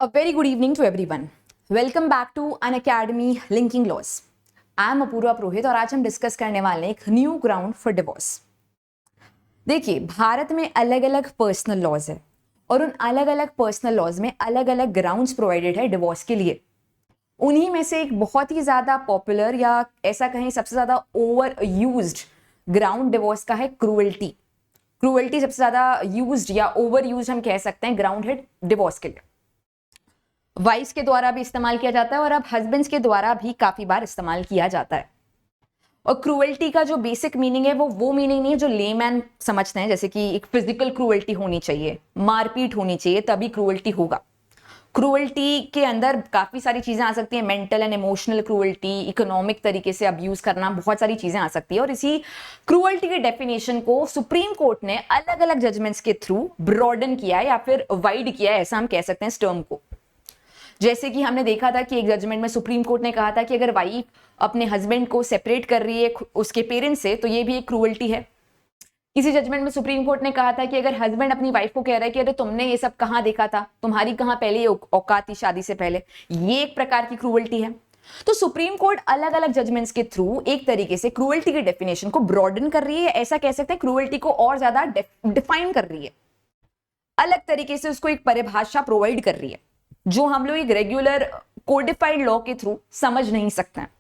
A very good evening to everyone. Welcome back to Unacademy Linking Laws. I am Apoorva पुरोहित और आज हम discuss करने वाले हैं एक न्यू ग्राउंड फॉर डिवोर्स। देखिए, भारत में अलग अलग पर्सनल लॉज है और उन अलग अलग पर्सनल लॉज में अलग अलग ग्राउंड्स प्रोवाइडेड है डिवोर्स के लिए। उन्हीं में से एक बहुत ही ज्यादा पॉपुलर या ऐसा कहें सबसे ज्यादा ओवर यूज्ड ग्राउंड डिवोर्स का है क्रूएल्टी। क्रूएल्टी सबसे ज्यादा यूज्ड या ओवर यूज्ड हम कह सकते हैं ग्राउंड है डिवोर्स के लिए। वाइफ्स के द्वारा भी इस्तेमाल किया जाता है और अब हस्बैंड्स के द्वारा भी काफी बार इस्तेमाल किया जाता है। और क्रूएल्टी का जो बेसिक मीनिंग है वो मीनिंग नहीं है जो लेमैन समझते हैं, जैसे कि एक फिजिकल क्रूएल्टी होनी चाहिए, मारपीट होनी चाहिए तभी क्रूएल्टी होगा। क्रूएल्टी के अंदर काफी सारी चीजें आ सकती हैं, mental and emotional cruelty, economic तरीके से अब्यूज करना, बहुत सारी चीजें आ सकती है। और इसी क्रूएल्टी के डेफिनेशन को सुप्रीम कोर्ट ने अलग अलग जजमेंट्स के थ्रू ब्रॉडन किया है या फिर वाइड किया है, ऐसा हम कह सकते हैं इस टर्म को। जैसे कि हमने देखा था कि एक जजमेंट में सुप्रीम कोर्ट ने कहा था कि अगर वाइफ अपने हस्बैंड को सेपरेट कर रही है उसके पेरेंट्स से तो ये भी एक क्रूएल्टी है। किसी जजमेंट में सुप्रीम कोर्ट ने कहा था कि अगर हस्बैंड अपनी वाइफ को कह रहा है कि अरे तुमने ये सब कहाँ देखा था, तुम्हारी कहाँ पहले ये औकात थी शादी से पहले, ये एक प्रकार की क्रूएल्टी है। तो सुप्रीम कोर्ट अलग अलग जजमेंट्स के थ्रू एक तरीके से क्रूएल्टी के डेफिनेशन को ब्रॉडन कर रही है, ऐसा कह सकते हैं क्रूएल्टी को और ज्यादा डिफाइन कर रही है, अलग तरीके से उसको एक परिभाषा प्रोवाइड कर रही है जो हम लोग एक रेगुलर कोडिफाइड लॉ के थ्रू समझ नहीं सकते हैं।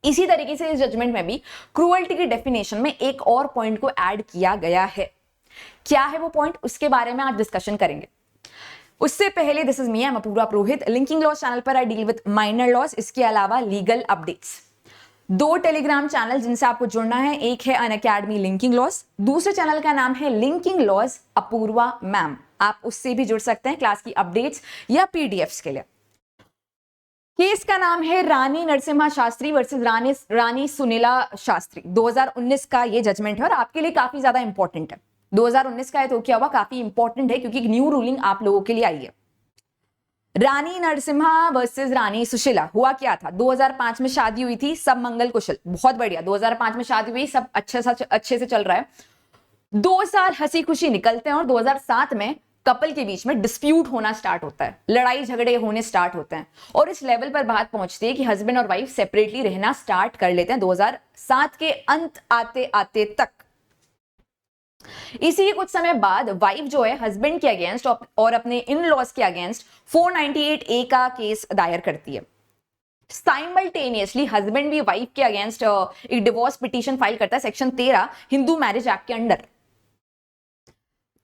इसी तरीके से इस जजमेंट में भी क्रूएल्टी की डेफिनेशन में एक और पॉइंट को ऐड किया गया है। क्या है वो पॉइंट, उसके बारे में आज डिस्कशन करेंगे। उससे पहले this is me, I am Apurva Purohit. Linking law channel पर I deal with minor laws, इसके अलावा लीगल अपडेट्स। दो टेलीग्राम चैनल जिनसे आपको जुड़ना है, एक है अनअकैडमी लिंकिंग लॉज, दूसरे चैनल का नाम है लिंकिंग लॉज अपूर्वा मैम। आप उससे भी जुड़ सकते हैं क्लास की अपडेट्स या पीडीएफ्स के लिए। केस का नाम है रानी नरसिम्हा शास्त्री वर्सेस रानी सुनीला शास्त्री। 2019 का ये जजमेंट है और आपके लिए काफी ज्यादा इंपॉर्टेंट है। 2019 का है तो क्या हुआ, काफी इंपॉर्टेंट है क्योंकि एक न्यू रूलिंग आप लोगों के लिए आई है। रानी नरसिम्हा वर्सेस रानी सुशीला। हुआ क्या था, 2005 में शादी हुई थी, सब मंगल कुशल, बहुत बढ़िया। 2005 में शादी हुई, सब अच्छे से चल रहा है। 2 साल हंसी खुशी निकलते हैं और 2007 में कपल के बीच में डिस्प्यूट होना स्टार्ट होता है, लड़ाई झगड़े होने स्टार्ट होते हैं और इस लेवल पर बात पहुंचती है कि हस्बैंड और वाइफ सेपरेटली रहना स्टार्ट कर लेते हैं 2007 के अंत आते आते तक। इसी के कुछ समय बाद वाइफ जो है हस्बैंड के अगेंस्ट और अपने इन लॉज के अगेंस्ट 498A का केस दायर करती है। साइमल्टेनियसली हस्बैंड भी वाइफ के अगेंस्ट एक डिवोर्स पिटीशन फाइल करता है सेक्शन 13 हिंदू मैरिज एक्ट के अंडर।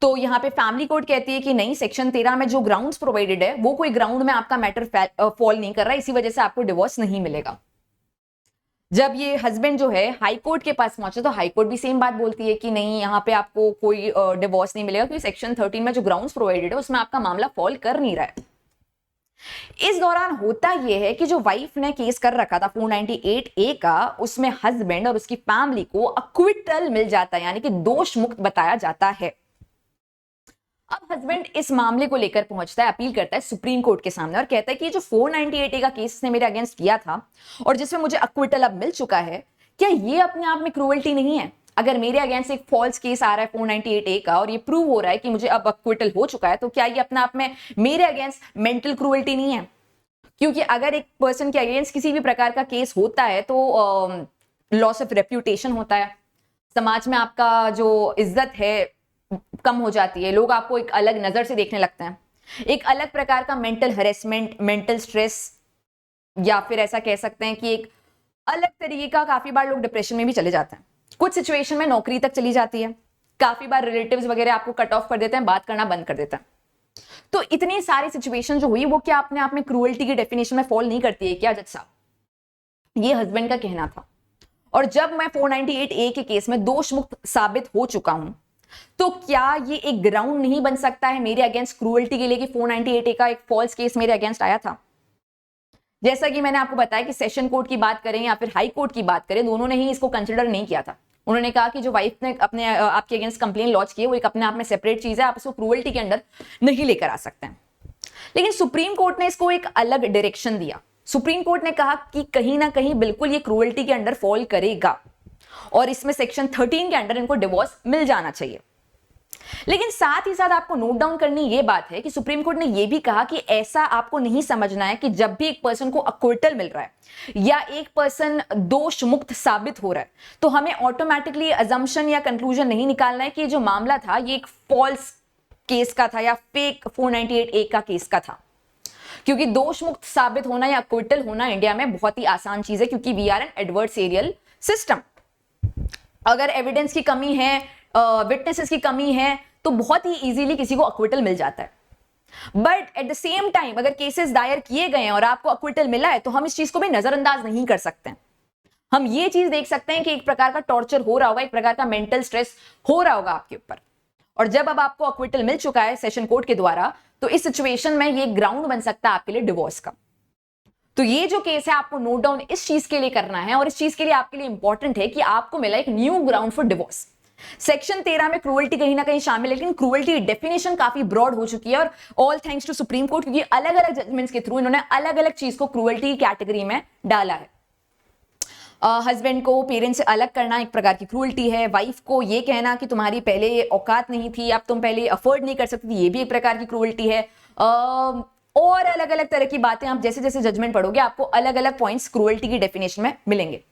तो यहां पे फैमिली कोर्ट कहती है कि नहीं, सेक्शन 13 में जो ग्राउंड्स प्रोवाइडेड है वो कोई ग्राउंड में आपका मैटर फॉल नहीं कर रहा, इसी वजह से आपको डिवोर्स नहीं मिलेगा। जब ये हस्बैंड जो है हाई कोर्ट के पास पहुंचे तो हाई कोर्ट भी सेम बात बोलती है कि नहीं, यहाँ पे आपको कोई डिवोर्स नहीं मिलेगा क्योंकि सेक्शन 13 में जो ग्राउंड्स प्रोवाइडेड है उसमें आपका मामला फॉल कर नहीं रहा है। इस दौरान होता यह है कि जो वाइफ ने केस कर रखा था 498A का, उसमें हस्बैंड और उसकी फैमिली को अक्विटल मिल जाता है, यानी कि दोष मुक्त बताया जाता है। अब हस्बैंड इस मामले को लेकर पहुंचता है, अपील करता है सुप्रीम कोर्ट के सामने और कहता है कि जो 498A का केस ने मेरे अगेंस्ट किया था और जिसमें मुझे अक्विटल अब मिल चुका है, क्या ये अपने आप में क्रूएल्टी नहीं है? अगर मेरे अगेंस्ट एक फॉल्स केस आ रहा है 498A का और ये प्रूव हो रहा है कि मुझे अब अक्विटल हो चुका है, तो क्या ये अपने आप में मेरे अगेंस्ट मेंटल क्रूएल्टी नहीं है? क्योंकि अगर एक पर्सन के अगेंस्ट किसी भी प्रकार का केस होता है तो लॉस ऑफ रेप्यूटेशन होता है, समाज में आपका जो इज्जत है कम हो जाती है, लोग आपको एक अलग नजर से देखने लगते हैं, एक अलग प्रकार का मेंटल हरेसमेंट, मेंटल स्ट्रेस, या फिर ऐसा कह सकते हैं कि एक अलग तरीके का, काफी बार लोग डिप्रेशन में भी चले जाते हैं, कुछ सिचुएशन में नौकरी तक चली जाती है, काफी बार रिलेटिव्स वगैरह आपको कट ऑफ कर देते हैं, बात करना बंद कर देते हैं। तो इतनी सारी सिचुएशन जो हुई वो क्या अपने आप में क्रूएल्टी की डेफिनेशन में फॉल नहीं करती है क्या जज साहब? ये हस्बैंड का कहना था। और जब मैं 498A के केस में दोष मुक्त साबित हो चुका हूं तो क्या ये एक ग्राउंड नहीं बन सकता है मेरे अगेंस्ट क्रूएल्टी के लिए कि 498A का एक फॉल्स केस मेरे अगेंस्ट आया था? जैसा कि मैंने आपको बताया कि सेशन कोर्ट की बात करें या फिर हाई कोर्ट की बात करें, दोनों ने ही इसको कंसिडर नहीं किया था। उन्होंने कहा कि जो वाइफ ने अपने आपके अगेंस्ट कंप्लेन लॉन्च की है वो एक अपने आप में सेपरेट चीज है, आप इसको क्रूएल्टी के अंडर नहीं लेकर आ सकते हैं। लेकिन सुप्रीम कोर्ट ने इसको एक अलग डायरेक्शन दिया। सुप्रीम कोर्ट ने कहा कि कहीं ना कहीं बिल्कुल ये क्रूएल्टी के अंडर फॉल करेगा और इसमें सेक्शन 13 के अंडर इनको डिवोर्स मिल जाना चाहिए। लेकिन साथ ही साथ आपको नोट डाउन करनी ये बात है कि सुप्रीम कोर्ट ने ये भी कहा कि ऐसा आपको नहीं समझना है कि जब भी एक पर्सन को अक्विटल मिल रहा है या एक पर्सन दोष मुक्त साबित हो रहा है तो हमें ऑटोमेटिकली अजम्पशन या कंक्लूजन नहीं निकालना है कि जो मामला था ये एक फॉल्स केस का था या फेक 498A का केस का था, क्योंकि दोष मुक्त साबित होना या अक्विटल होना इंडिया में बहुत ही आसान चीज है, क्योंकि we are an adversarial system. अगर एविडेंस की कमी है, विटनेसेस की कमी है, तो बहुत ही इजीली किसी को अक्विटल मिल जाता है। But at the same time अगर केसेस दायर किए गए हैं और आपको अक्विटल मिला है तो हम इस चीज को भी नजरअंदाज नहीं कर सकते हैं। हम ये चीज देख सकते हैं कि एक प्रकार का टॉर्चर हो रहा होगा, एक प्रकार का मेंटल स्ट्रेस हो रहा होगा आपके ऊपर, और जब अब आपको अक्विटल मिल चुका है सेशन कोर्ट के द्वारा तो इस सिचुएशन में ये ग्राउंड बन सकता है आपके लिए डिवोर्स का। तो ये जो केस है आपको नोट डाउन इस चीज के लिए करना है, और इस चीज के लिए आपके लिए इंपॉर्टेंट है कि आपको मिला एक new ground for divorce. Section 13 में क्रूअल्टी कहीं ना कहीं शामिल है, लेकिन क्रूअल्टी डेफिनेशन काफी ब्रॉड हो चुकी है, और all thanks to Supreme Court, क्योंकि अलग अलग जजमेंट्स के थ्रू इन्होंने अलग अलग चीज को क्रूअल्टी कैटेगरी में डाला है। हस्बैंड को पेरेंट्स से अलग करना एक प्रकार की क्रूअल्टी है, वाइफ को ये कहना कि तुम्हारी पहले औकात नहीं थी, अब तुम पहले अफोर्ड नहीं कर सकती थी, ये भी एक प्रकार की क्रूअल्टी है। और अलग अलग तरह की बातें आप जैसे जैसे जजमेंट पढ़ोगे आपको अलग अलग पॉइंट्स क्रूअल्टी की डेफिनेशन में मिलेंगे।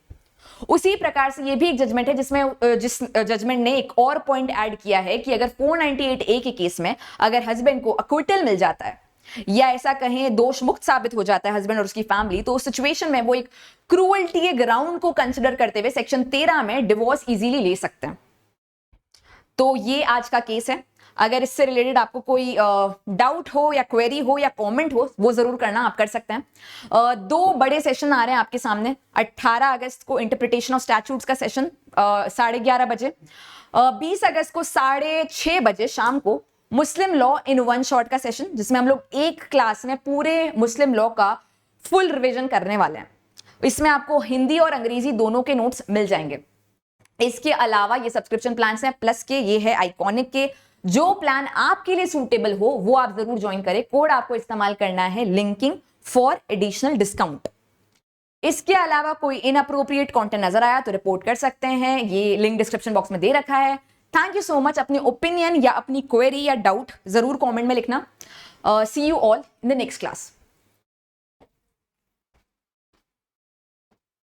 उसी प्रकार से ये भी एक जजमेंट है जिसमें जिस जजमेंट ने एक और पॉइंट ऐड किया है कि अगर 498A के केस में अगर हस्बैंड को अक्विटल मिल जाता है या ऐसा कहें दोष मुक्त साबित हो जाता है हस्बैंड और उसकी फैमिली, तो उस सिचुएशन में वो एक क्रूअल्टी के ग्राउंड को कंसिडर करते हुए सेक्शन 13 में डिवोर्स इजीली ले सकते हैं। तो ये आज का केस है। अगर इससे रिलेटेड आपको कोई डाउट हो या क्वेरी हो या कमेंट हो वो जरूर करना, आप कर सकते हैं। 2 बड़े सेशन आ रहे हैं आपके सामने। 18 अगस्त को इंटरप्रिटेशन ऑफ स्टैट्यूट्स का सेशन 11:30 बजे, 20 अगस्त को 6:30 बजे शाम को मुस्लिम लॉ इन वन शॉट का सेशन, जिसमें हम लोग एक क्लास में पूरे मुस्लिम लॉ का फुल रिविजन करने वाले हैं। इसमें आपको हिंदी और अंग्रेजी दोनों के नोट्स मिल जाएंगे। इसके अलावा ये सब्सक्रिप्शन प्लान्स हैं प्लस के, ये है आइकॉनिक के। जो प्लान आपके लिए सूटेबल हो वो आप जरूर ज्वाइन करें। कोड आपको इस्तेमाल करना है लिंकिंग फॉर एडिशनल डिस्काउंट। इसके अलावा कोई इनअप्रोप्रिएट कंटेंट नजर आया तो रिपोर्ट कर सकते हैं, ये लिंक डिस्क्रिप्शन बॉक्स में दे रखा है। Thank you so much. अपनी ओपिनियन या अपनी क्वेरी या डाउट जरूर कमेंट में लिखना। See you all in the next class.